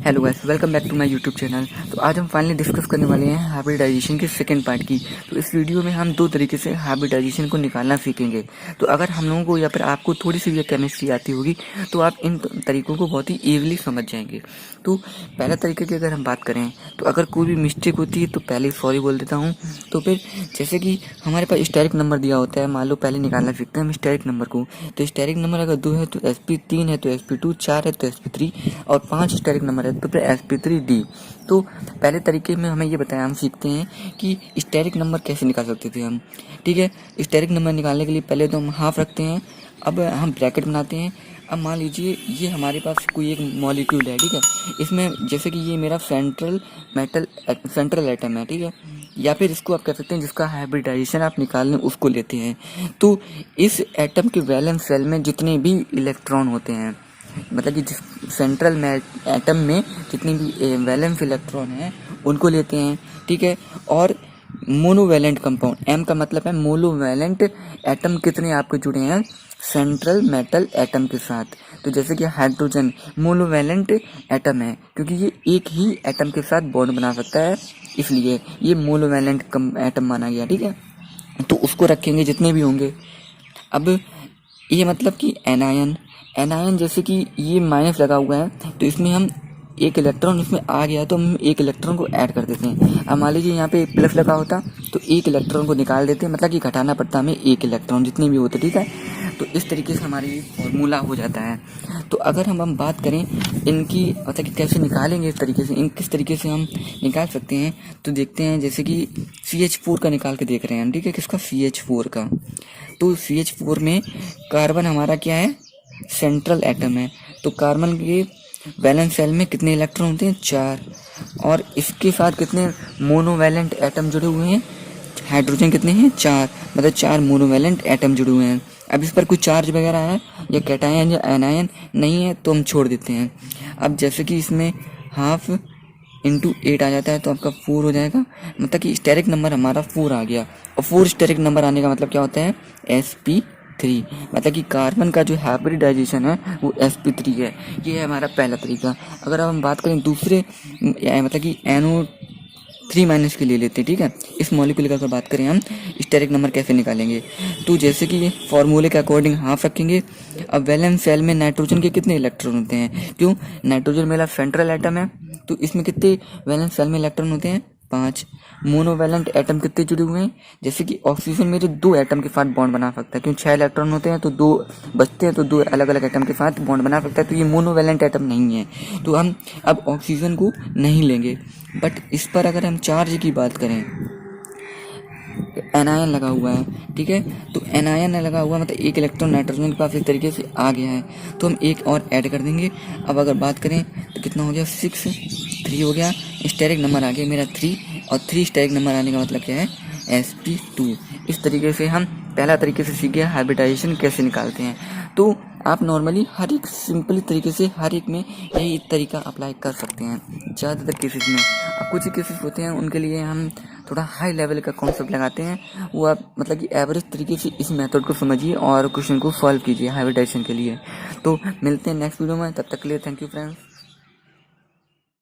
Hello guys, welcome back to my YouTube channel. तो आज हम फाइनली डिस्कस करने वाले हैं हाइब्रिडाइजेशन के सेकंड पार्ट की। तो इस वीडियो में हम दो तरीके से हाइब्रिडाइजेशन को निकालना सीखेंगे। तो अगर हम लोगों को या फिर आपको थोड़ी सी भी केमिस्ट्री आती होगी तो आप इन तरीकों को बहुत ही ईजिली समझ जाएंगे। तो पहला तरीके की अगर हम बात करें तो अगर कोई भी मिस्टेक होती है तो पहले सॉरी बोल देता हूँ। तो फिर जैसे कि हमारे पास स्टेरिक नंबर दिया होता है, मान लो पहले निकालना सीखते हैं हम स्टेरिक नंबर को। तो स्टेरिक नंबर अगर 2 है तो sp, 3 है तो sp2, 4 है तो sp3 और 5 स्टेरिक नंबर है तो फिर sp3d। तो पहले तरीके में हमें ये बताया, हम सीखते हैं कि स्टेरिक नंबर कैसे निकाल सकते थे हम। ठीक है, स्टेरिक नंबर निकालने के लिए पहले तो हम हाफ रखते हैं। अब हम ब्रैकेट बनाते हैं। अब मान लीजिए ये हमारे पास कोई एक मॉलिक्यूल है, ठीक है। इसमें जैसे कि ये मेरा सेंट्रल एटम है, ठीक है। या फिर इसको आप कह सकते हैं जिसका हाइब्रिडाइजेशन आप निकालने उसको लेते हैं। तो इस एटम के वैलेंस शेल में जितने भी इलेक्ट्रॉन होते हैं, मतलब कि जिस सेंट्रल एटम में जितनी भी वैलेंस इलेक्ट्रॉन हैं उनको लेते हैं, ठीक है। और मोनोवैलेंट कंपाउंड, एम का मतलब है मोनोवैलेंट एटम कितने आपके जुड़े हैं सेंट्रल मेटल एटम के साथ। तो जैसे कि हाइड्रोजन मोनोवैलेंट एटम है क्योंकि ये एक ही एटम के साथ बॉन्ड बना सकता है, इसलिए ये मोनोवैलेंट एटम माना गया, ठीक है। तो उसको रखेंगे जितने भी होंगे। अब ये मतलब कि एनायन जैसे कि ये माइनस लगा हुआ है तो इसमें हम एक इलेक्ट्रॉन इसमें आ गया तो हम एक इलेक्ट्रॉन को ऐड कर देते हैं। अब मान लीजिए यहाँ पे प्लस लगा होता तो एक इलेक्ट्रॉन को निकाल देते हैं, मतलब कि घटाना पड़ता हमें एक इलेक्ट्रॉन जितने भी होते, ठीक है। तो इस तरीके से हमारी फॉर्मूला हो जाता है। तो अगर हम बात करें इनकी, मतलब कि कैसे निकालेंगे इस तरीके से, किस तरीके से हम निकाल सकते हैं, तो देखते हैं। जैसे कि CH4 का निकाल के देख रहे हैं, ठीक है, किसका CH4 का। तो CH4 में कार्बन हमारा क्या है, सेंट्रल एटम है। तो कार्बन के वैलेंस शेल में कितने इलेक्ट्रॉन होते हैं, 4। और इसके साथ कितने मोनोवैलेंट एटम जुड़े हुए हैं, हाइड्रोजन कितने हैं, 4, मतलब 4 मोनोवैलेंट एटम जुड़े हुए हैं। अब इस पर कोई चार्ज वगैरह है या कैटायन या एनायन नहीं है तो हम छोड़ देते हैं। अब जैसे कि इसमें हाफ इंटू 8 आ जाता है तो आपका 4 हो जाएगा, मतलब कि स्टेरिक नंबर हमारा 4 आ गया। और 4 स्टेरिक नंबर आने का मतलब क्या होता है, sp3, मतलब कि कार्बन का जो हाइब्रिडाइजेशन है वो sp3 है। ये है हमारा पहला तरीका। अगर अब हम बात करें दूसरे, मतलब कि NO3- के लिए लेते हैं, ठीक है। इस मॉलिक्यूल की अगर बात करें हम स्टेरिक नंबर कैसे निकालेंगे, तो जैसे कि फॉर्मूले के अकॉर्डिंग हाफ रखेंगे। अब वैलेंस शेल में नाइट्रोजन के कितने इलेक्ट्रॉन होते हैं, क्यों, नाइट्रोजन मेरा सेंट्रल एटम है तो इसमें कितने वैलेंस शेल में इलेक्ट्रॉन होते हैं, 5। मोनोवैलेंट एटम कितने जुड़े हुए हैं, जैसे कि ऑक्सीजन मेरे 2 एटम के साथ बॉन्ड बना सकता है, क्यों 6 इलेक्ट्रॉन होते हैं तो 2 बचते हैं, तो 2 अलग अलग एटम के साथ बॉन्ड बना सकता है, तो ये मोनोवैलेंट एटम नहीं है। तो हम अब ऑक्सीजन को नहीं लेंगे। बट इस पर अगर हम चार्ज की बात करें, एनायन लगा हुआ है, ठीक है। तो एनायन लगा हुआ मतलब एक इलेक्ट्रॉन नाइट्रोजन के पास इस तरीके से आ गया है तो हम एक और ऐड कर देंगे। अब अगर बात करें तो कितना हो गया, 6, 3 हो गया, स्टेरिक नंबर आ गया मेरा 3। और 3 स्टेरिक नंबर आने का मतलब क्या है, sp2। इस तरीके से हम पहला तरीके से सीख गया हाइब्रिडाइजेशन कैसे निकालते हैं। तो आप नॉर्मली हर एक सिंपल तरीके से हर एक में यही तरीका अप्लाई कर सकते हैं ज़्यादातर केसेस में। अब कुछ केसेस होते हैं उनके लिए हम थोड़ा हाई लेवल का कॉन्सेप्ट लगाते हैं, वो आप मतलब कि एवरेज तरीके से इस मेथड को समझिए और क्वेश्चन को सॉल्व कीजिए हाइब्रिडाइजेशन के लिए। तो मिलते हैं नेक्स्ट वीडियो में, तब तक के लिए थैंक यू फ्रेंड्स।